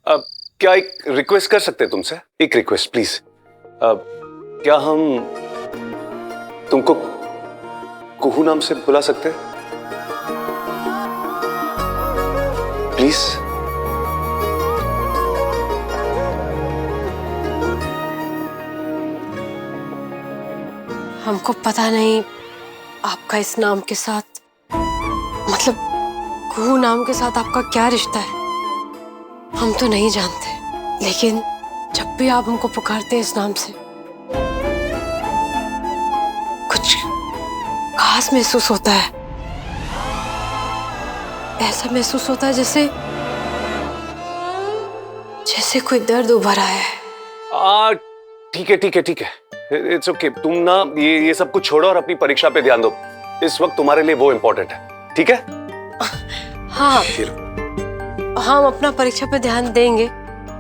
क्या एक रिक्वेस्ट कर सकते हैं तुमसे? एक रिक्वेस्ट प्लीज। क्या हम तुमको कुहू नाम से बुला सकते हैं प्लीज? हमको पता नहीं आपका इस नाम के साथ, मतलब कुहू नाम के साथ आपका क्या रिश्ता है, हम तो नहीं जानते। लेकिन जब भी आप हमको पुकारते हैं इस नाम से, कुछ खास महसूस होता है। ऐसा महसूस होता है जैसे जैसे कोई दर्द उभर आया है। ठीक है ठीक है ठीक है, इट्स ओके। तुम ना ये सब कुछ छोड़ो और अपनी परीक्षा पे ध्यान दो। इस वक्त तुम्हारे लिए वो इम्पोर्टेंट है, ठीक है? हाँ, हम अपना परीक्षा पे ध्यान देंगे,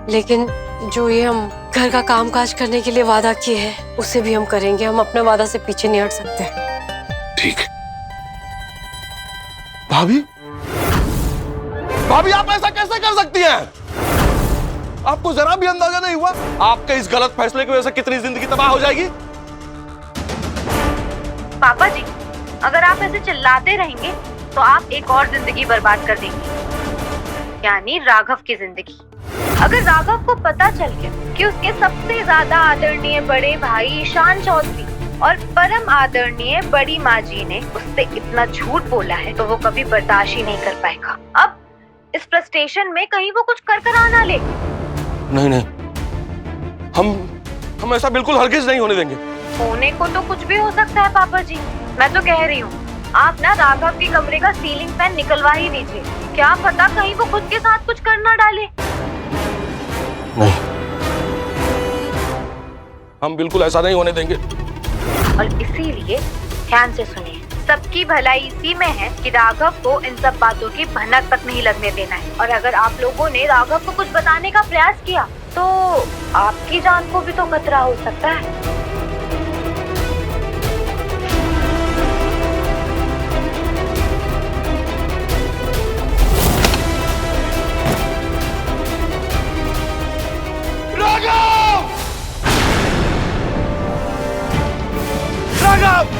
लेकिन जो ये हम घर का काम काज करने के लिए वादा किए हैं उसे भी हम करेंगे। हम अपने वादा से पीछे नहीं हट सकते। ठीक। भाभी, भाभी आप ऐसा कैसे कर सकती हैं? आपको जरा भी अंदाजा नहीं हुआ आपके इस गलत फैसले की वजह से कितनी जिंदगी तबाह हो जाएगी? पापा जी, अगर आप ऐसे चिल्लाते रहेंगे तो आप एक और जिंदगी बर्बाद कर देंगे, यानी राघव की जिंदगी। अगर राघव को पता चल गया कि उसके सबसे ज्यादा आदरणीय बड़े भाई ईशान चौधरी और परम आदरणीय बड़ी माँ जी ने उससे इतना झूठ बोला है, तो वो कभी बर्दाश्त ही नहीं कर पाएगा। अब इस फ्रस्ट्रेशन में कहीं वो कुछ कर आना ले। नहीं नहीं, हम ऐसा बिल्कुल हरगिज नहीं होने देंगे। होने को तो कुछ भी हो सकता है पापा जी। मैं तो कह रही हूँ, आप ना राघव के कमरे का सीलिंग फैन निकलवा ही दीजिए। क्या पता कहीं वो खुद के साथ कुछ कर ना डाले। नहीं, हम बिल्कुल ऐसा नहीं होने देंगे। और इसीलिए ध्यान से सुनिए, सबकी भलाई इसी में है कि राघव को इन सब बातों की भनक तक नहीं लगने देना है। और अगर आप लोगों ने राघव को कुछ बताने का प्रयास किया तो आपकी जान को भी तो खतरा हो सकता है। राघव! राघव!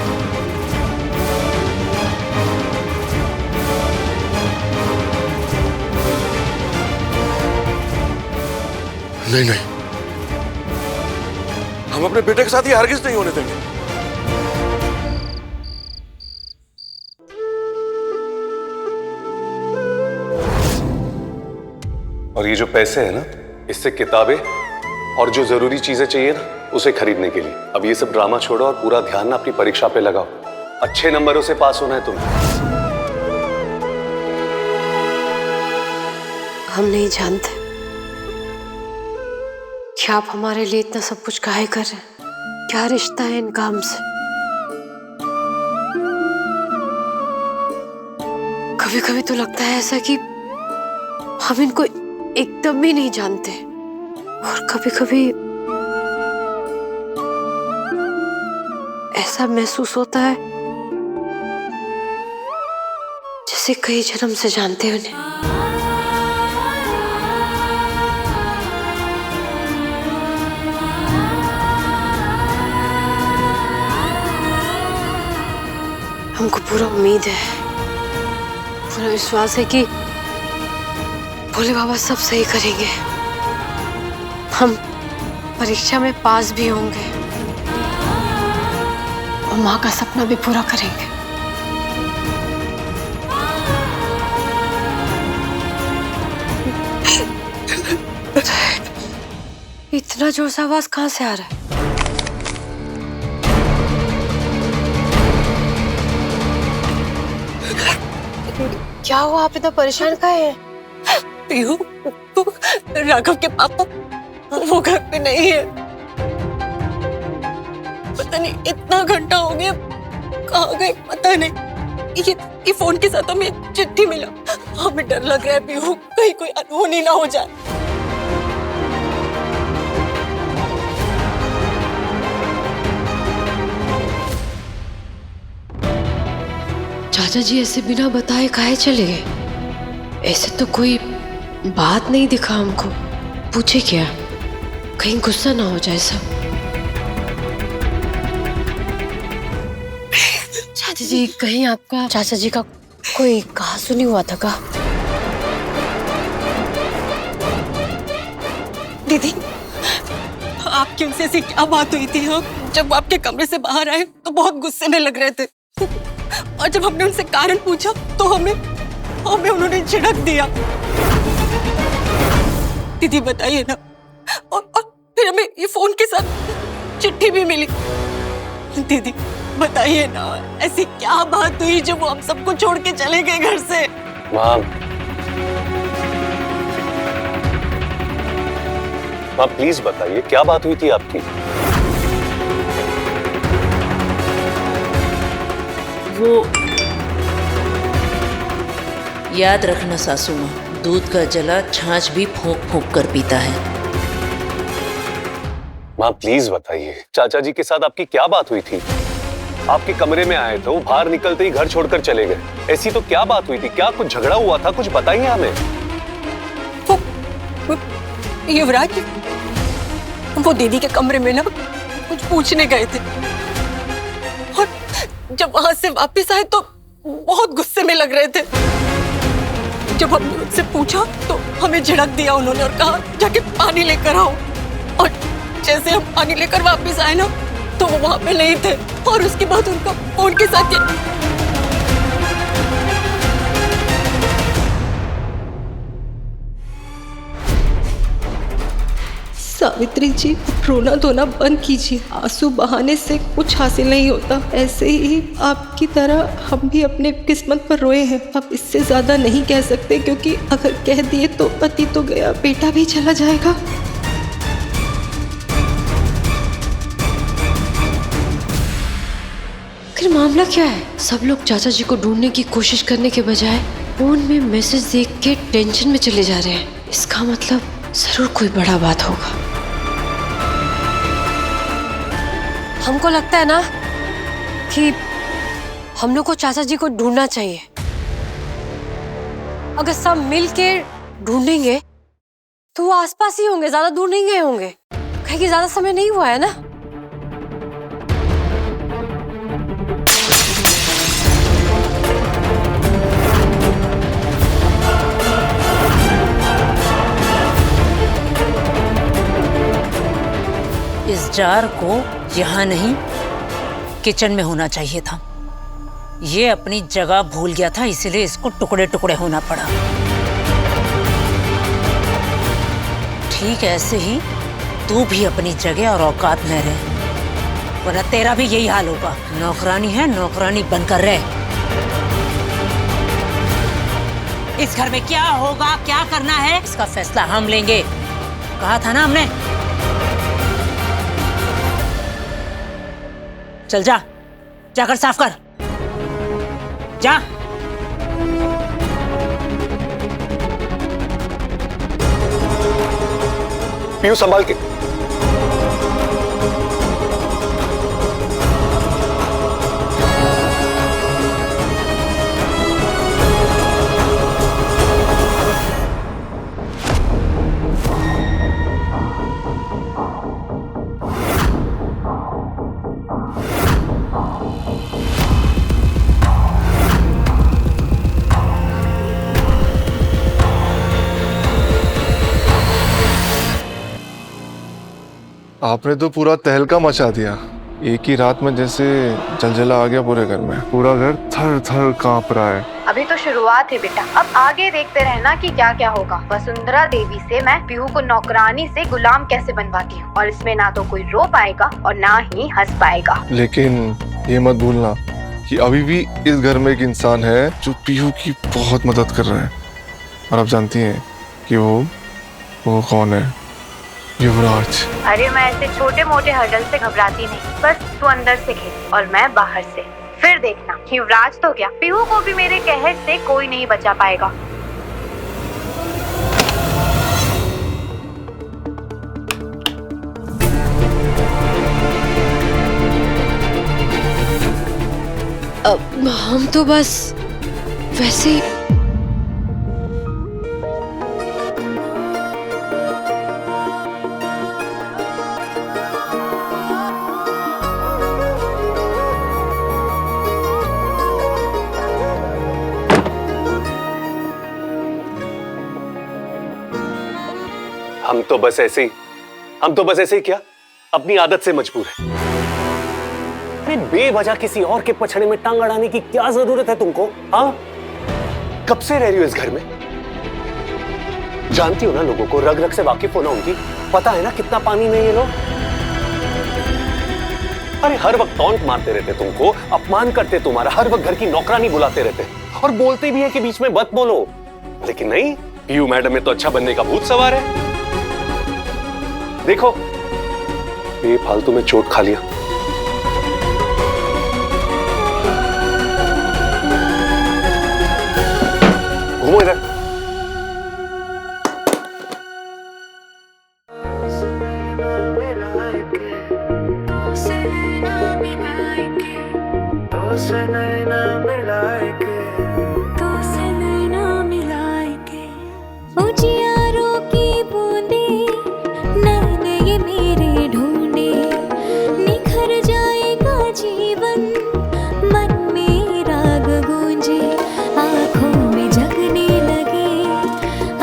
नहीं नहीं, हम अपने बेटे के साथ ये हरगिज नहीं होने देंगे। और ये जो पैसे हैं ना, इससे किताबें और जो जरूरी चीजें चाहिए ना, उसे खरीदने के लिए। अब ये सब ड्रामा छोड़ो और पूरा ध्यान ना अपनी परीक्षा पे लगाओ। अच्छे नंबरों से पास होना है तुम्हें। हम नहीं जानते कि आप हमारे लिए इतना सब कुछ काहे कर रहे हैं। क्या रिश्ता है इन काम से? कभी कभी तो लगता है ऐसा कि हम इनको एकदम ही नहीं जानते, और कभी कभी ऐसा महसूस होता है जैसे कई जन्म से जानते उन्हें। हमको पूरा उम्मीद है, पूरा विश्वास है कि भोले बाबा सब सही करेंगे। हम परीक्षा में पास भी होंगे और माँ का सपना भी पूरा करेंगे। इतना जोर से आवाज कहाँ से आ रहा है? क्या हुआ? आप इतना परेशान काहे हैं? पीहू, राघव के पापा वो घर पे नहीं है। पता नहीं इतना घंटा हो गया, कहाँ गए पता नहीं। ये फोन के साथ हमें एक चिट्ठी मिला। हमें डर लग रहा है पीहू, कहीं कोई अनहोनी ना हो जाए। चाचा जी ऐसे बिना बताए काहे चले गए? ऐसे तो कोई बात नहीं दिखा हमको। पूछे क्या? कहीं गुस्सा ना हो जाए सब। चाचा जी, कहीं आपका चाचा जी का कोई कहा सुनी हुआ था का? दीदी, आपकी उनसे ऐसी क्या बात हुई थी? हाँ, जब वो आपके कमरे से बाहर आए तो बहुत गुस्से में लग रहे थे, और जब हमने उनसे कारण पूछा तो हमें उन्होंने झिड़क दिया। दीदी बताइए ना। और फिर हमें ये फोन के साथ चिट्ठी भी मिली। दीदी बताइए ना, ऐसी क्या बात हुई जो वो हम सबको छोड़ के चले गए घर से? माँ प्लीज बताइए क्या बात हुई थी आपकी? वो याद रखना सासू माँ, दूध का जला छाछ भी फूंक फूंक कर पीता है। माँ प्लीज बताइए चाचा जी के साथ आपकी क्या बात हुई थी? आपके कमरे में आए थे, वो बाहर निकलते ही घर छोड़कर चले गए। ऐसी तो क्या बात हुई थी? क्या कुछ झगड़ा हुआ था? कुछ बताइए हमें। युवराज, वो दीदी के कमरे में ना कुछ पूछने गए थे, और जब वहां से वापस आए तो बहुत गुस्से में लग रहे थे। जब हमने उनसे पूछा तो हमें झिड़क दिया उन्होंने और कहा जाके पानी लेकर आओ। और जैसे हम पानी लेकर वापस आए ना तो वो वहां पे नहीं थे, और उसके बाद उनका फोन के साथ सावित्री जी, रोना धोना बंद कीजिए। आंसू बहाने से कुछ हासिल नहीं होता। ऐसे ही आपकी तरह हम भी अपने किस्मत पर रोए हैं। अब इससे ज्यादा नहीं कह सकते, क्योंकि अगर कह दिए तो पति तो गया, बेटा भी चला जाएगा। आखिर मामला क्या है? सब लोग चाचा जी को ढूंढने की कोशिश करने के बजाय फोन में मैसेज देख के टेंशन में चले जा रहे हैं। इसका मतलब जरूर कोई बड़ा बात होगा। हमको लगता है ना कि हम लोग को चाचा जी को ढूंढना चाहिए। अगर सब मिल के ढूंढेंगे तो वो आसपास ही होंगे, ज्यादा दूर नहीं गए होंगे। कहीं ज्यादा समय नहीं हुआ है ना। इस जार को यहाँ नहीं, किचन में होना चाहिए था। ये अपनी जगह भूल गया था, इसलिए इसको टुकड़े टुकड़े होना पड़ा। ठीक ऐसे ही तू भी अपनी जगह और औकात में रहे, वरना तेरा भी यही हाल होगा। नौकरानी है, नौकरानी बनकर रहे। इस घर में क्या होगा, क्या करना है, इसका फैसला हम लेंगे। कहा था ना हमने। चल जा, जाकर साफ कर, जा। पीयू संभाल के। आपने तो पूरा तहलका मचा दिया। एक ही रात में जैसे जलजला आ गया पूरे घर में। पूरा घर थर थर कांप रहा है। अभी तो शुरुआत है बेटा, अब आगे देखते रहना कि क्या क्या होगा। वसुंधरा देवी से मैं पीहू को नौकरानी से गुलाम कैसे बनवाती हूँ, और इसमें ना तो कोई रो पाएगा और ना ही हंस पाएगा। लेकिन ये मत भूलना कि अभी भी इस घर में एक इंसान है जो पीहू की बहुत मदद कर रहा है। और आप जानती हैं कि वो कौन है? युवराज। अरे मैं ऐसे छोटे मोटे हर्डल से घबराती नहीं, बस तू अंदर से खेल और मैं बाहर से। फिर देखना, युवराज तो क्या, पीहू को भी मेरे कहर से कोई नहीं बचा पाएगा। अब हम तो बस वैसे ही तो बस ऐसे ही क्या अपनी आदत से मजबूर है। अरे बेवजह किसी और के पछड़े में टांग अड़ाने की क्या जरूरत है तुमको? हाँ, कब से रह रही हो इस घर में? जानती हो ना लोगों को, रग रग से वाकिफ हो ना उनकी, पता है ना कितना पानी में ये लोग। अरे हर वक्त टॉन्ट मारते रहते तुमको, अपमान करते तुम्हारा, हर वक्त घर की नौकरानी बुलाते रहते और बोलते भी है कि बीच में मत बोलो। लेकिन नहीं, पीयू मैडम में तो अच्छा बनने का भूत सवार है। देखो बेफालतू में चोट खा लिया। घूमो इधर। उजियारों की बूंदे नैन ये मेरे ढूंढे, निखर जाएगा जीवन मन में राग गूंजे, आंखों में जगने लगे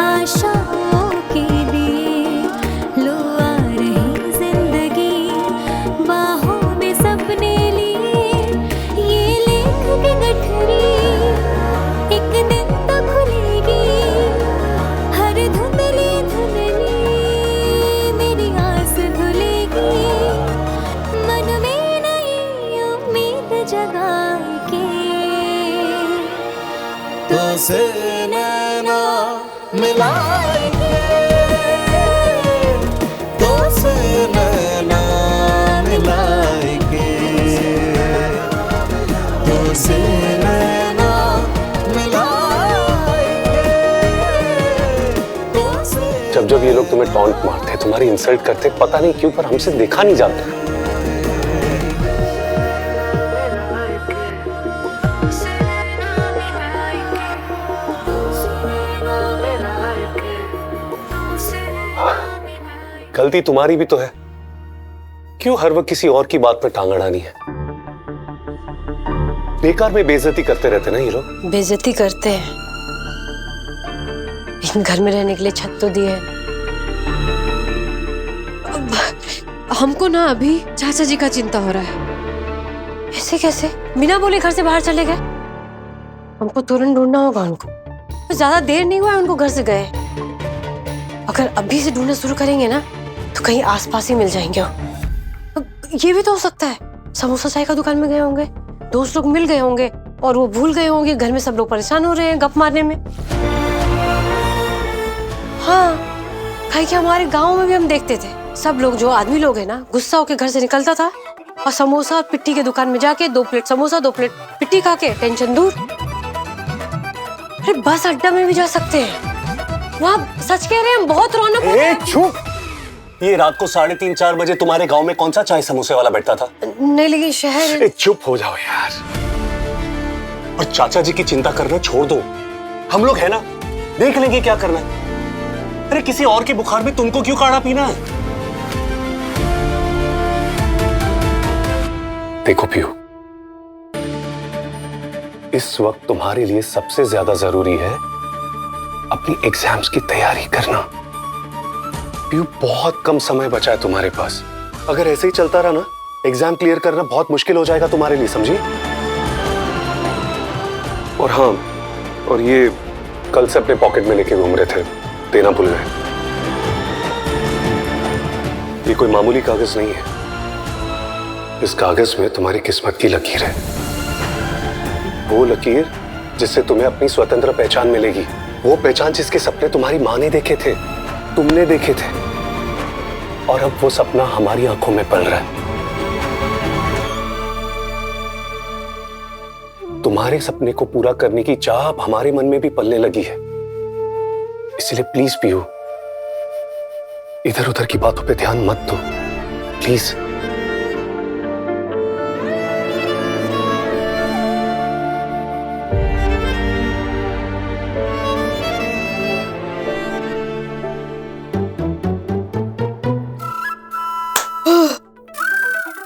आशाओं के दिए, लो आ रही जिंदगी बाहों में सपने लिए, ये लेख की गठरी एक दिन तो खुलेगी, हर धुंधली धुंधली मेरी आस धुलेगी, मन में नई उम्मीद जगा के तो से नैना मिलाएंगे, तो से नैना मिलाएंगे, तो से नैना जब जब ये लोग तुम्हें टॉन्ट मारते, तुम्हारी इंसल्ट करते, पता नहीं क्यों पर हमसे देखा नहीं जाता। गलती तुम्हारी भी तो है, क्यों हर वक्त किसी और की बात पर टांग अड़ानी है? बेकार में बेइज्जती करते रहते ना ये लोग। बेइज्जती करते हैं, इन घर में रहने के लिए छत तो दी है। हमको ना अभी चाचा जी का चिंता हो रहा है। ऐसे कैसे बिना बोले घर से बाहर चले गए? हमको तुरंत ढूंढना होगा उनको। ज्यादा देर नहीं हुआ है उनको घर से गए। अगर अभी से ढूंढना शुरू करेंगे ना तो कहीं आसपास ही मिल जाएंगे। ये भी तो हो सकता है समोसा चाय का दुकान में गए होंगे, दोस्त लोग मिल गए होंगे और वो भूल गए होंगे, घर में सब लोग परेशान हो रहे हैं गप मारने में। हाँ, कहीं कि हमारे गांव में भी हम देखते थे, सब लोग जो आदमी लोग हैं ना, गुस्सा होकर घर से निकलता था और समोसा और पिट्टी के दुकान में जाके 2 प्लेट समोसा 2 प्लेट पिट्टी खा के टेंशन दूर। अरे बस अड्डा में भी जा सकते हैं, वहाँ सच कह रहे हैं बहुत रौनक होता है। चुप! ये रात को 3:30-4 बजे तुम्हारे गांव में कौन सा चाय समोसे वाला बैठता था? नहीं लेकिन शहर। चुप हो जाओ यार, और चाचा जी की चिंता करना छोड़ दो। हम लोग है ना, देख लेंगे क्या करना है। अरे किसी और के बुखार में तुमको क्यों काढ़ा पीना है? देखो पीयू, इस वक्त तुम्हारे लिए सबसे ज्यादा जरूरी है अपनी एग्जाम्स की तैयारी करना। पीयू, बहुत कम समय बचा है तुम्हारे पास। अगर ऐसे ही चलता रहा ना, एग्जाम क्लियर करना बहुत मुश्किल हो जाएगा तुम्हारे लिए, समझी? और हाँ, और ये कल से अपने पॉकेट में लेके घूम रहे थे, देना भूल गए। ये कोई मामूली कागज नहीं है, इस कागज में तुम्हारी किस्मत की लकीर है। वो लकीर जिससे तुम्हें अपनी स्वतंत्र पहचान मिलेगी, वो पहचान जिसके सपने तुम्हारी माँ ने देखे थे, तुमने देखे थे, और अब वो सपना हमारी आंखों में पल रहा है। तुम्हारे सपने को पूरा करने की चाह अब हमारे मन में भी पलने लगी है। इसलिए प्लीज पीयू, इधर उधर की बातों पे ध्यान मत दो, प्लीज।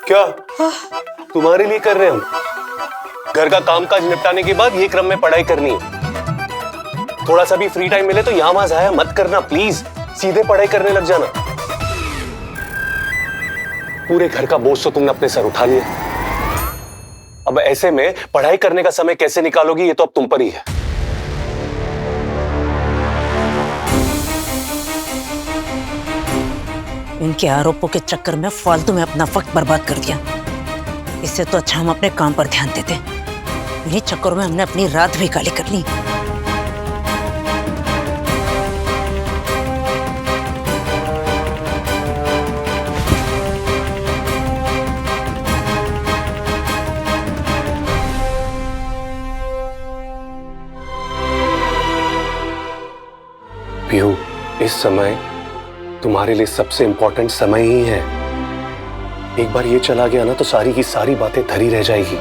क्या तुम्हारे लिए कर रहे हैं हम? घर का काम काज निपटाने के बाद ये क्रम में पढ़ाई करनी है। थोड़ा सा भी फ्री टाइम मिले तो यहाँ वहां जाया मत करना प्लीज, सीधे पढ़ाई करने लग जाना। पूरे घर का बोझ तो तुमने अपने सर उठा लिया, अब ऐसे में पढ़ाई करने का समय कैसे निकालोगी ये तो अब तुम पर ही है। इनके आरोपों के चक्कर में फालतू में अपना वक्त बर्बाद कर दिया। इससे तो अच्छा हम अपने काम पर ध्यान देते। इन्हीं चक्करों में हमने अपनी रात भी काली कर ली। पीहू, इस समय तुम्हारे लिए सबसे इंपॉर्टेंट समय ही है। एक बार ये चला गया ना तो सारी की सारी बातें धरी रह जाएगी,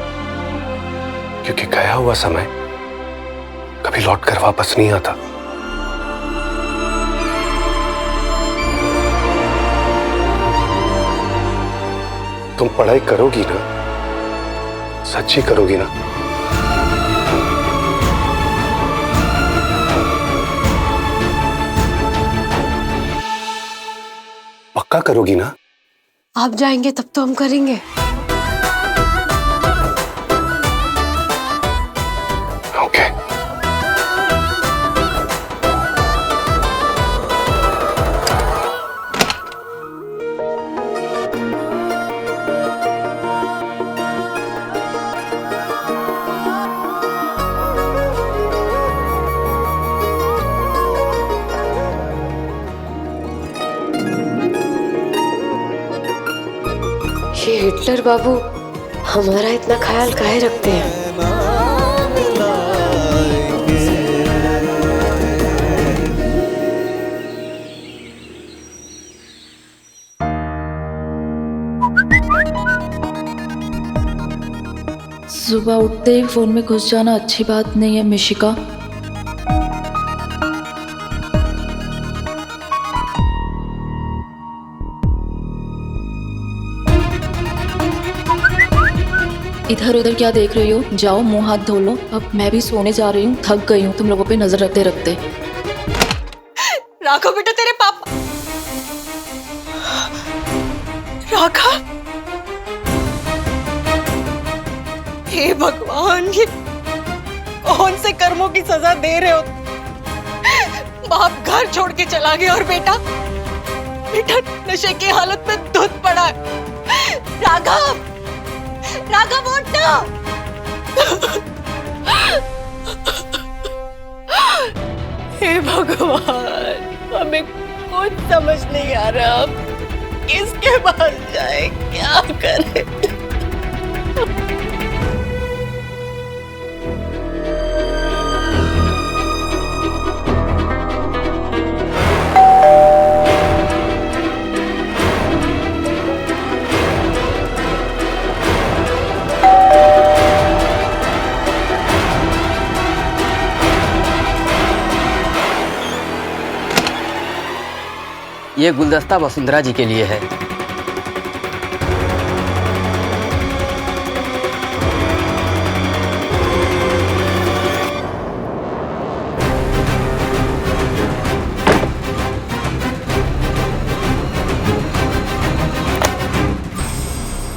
क्योंकि गया हुआ समय कभी लौट कर वापस नहीं आता। तुम पढ़ाई करोगी ना, सच्ची करोगी ना? पक्का करोगी ना? आप जाएंगे तब तो हम करेंगे। ओके। ये हिटलर बाबू हमारा इतना ख्याल काहे रखते हैं? सुबह उठते ही फोन में घुस जाना अच्छी बात नहीं है मिशिका। इधर उधर क्या देख रही हो? जाओ मुंह हाथ धो लो। अब मैं भी सोने जा रही हूँ, थक गई हूँ तुम लोगों पे नजर रखते रखते। राघव बेटा, तेरे पापा। राघव, हे भगवान, ये कौन से कर्मों की सजा दे रहे हो? बाप घर छोड़ के चला गया और बेटा नशे की हालत में धुत पड़ा है। राघव, राघव उठ ना। हे भगवान, हमें कुछ समझ नहीं आ रहा। अब किसके पास जाए, क्या करे? ये गुलदस्ता वसुंधरा जी के लिए है।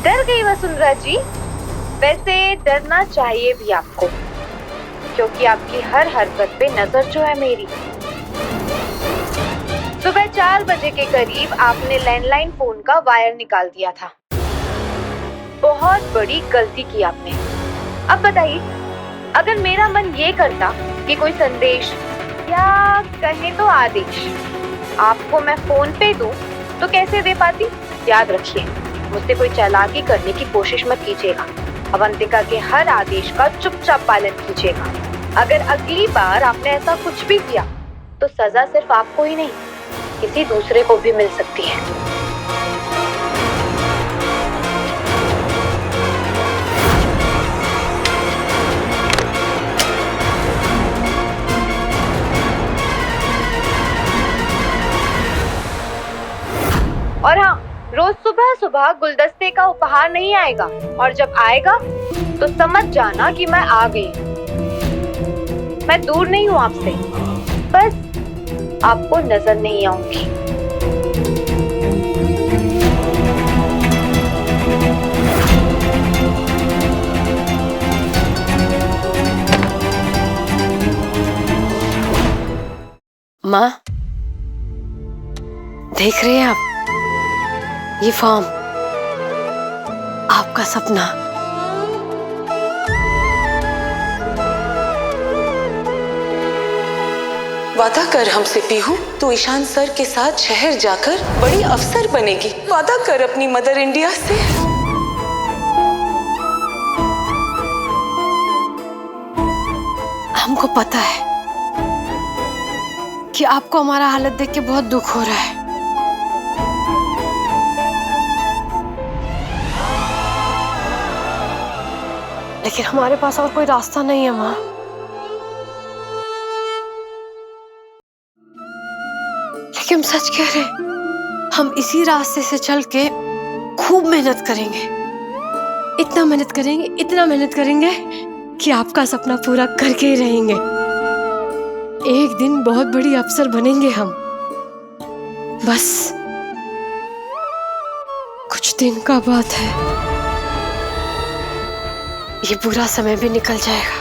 डर गई वसुंधरा जी? वैसे डरना चाहिए भी आपको, क्योंकि आपकी हर हरकत पे नजर जो है मेरी। सुबह 4 बजे के करीब आपने लैंडलाइन फोन का वायर निकाल दिया था। बहुत बड़ी गलती की आपने। अब बताइए, अगर मेरा मन ये करता कि कोई संदेश या कहे तो आदेश आपको मैं फोन पे दूं, तो कैसे दे पाती? याद रखिए, मुझसे कोई चालाकी करने की कोशिश मत कीजिएगा। अवंतिका के हर आदेश का चुपचाप पालन कीजिएगा। अगर अगली बार आपने ऐसा कुछ भी किया तो सजा सिर्फ आपको ही नहीं, किसी दूसरे को भी मिल सकती है। और हाँ, रोज सुबह सुबह गुलदस्ते का उपहार नहीं आएगा, और जब आएगा तो समझ जाना कि मैं आ गई। मैं दूर नहीं हूँ आपसे, बस आपको नजर नहीं आऊंगी। माँ, देख रहे हैं आप ये फॉर्म? आपका सपना। वादा कर हमसे पीहू, तू ईशान सर के साथ शहर जाकर बड़ी अफसर बनेगी। वादा कर अपनी मदर इंडिया से। हमको पता है कि आपको हमारा हालत देख के बहुत दुख हो रहा है, लेकिन हमारे पास और कोई रास्ता नहीं है माँ। लेकिन हम सच कह रहे हैं, हम इसी रास्ते से चल के खूब मेहनत करेंगे, इतना मेहनत करेंगे, इतना मेहनत करेंगे कि आपका सपना पूरा करके ही रहेंगे। एक दिन बहुत बड़ी अफसर बनेंगे हम। बस कुछ दिन का बात है, ये बुरा समय भी निकल जाएगा।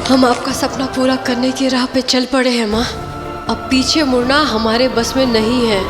हम आपका सपना पूरा करने की राह पे चल पड़े हैं माँ। अब पीछे मुड़ना हमारे बस में नहीं है।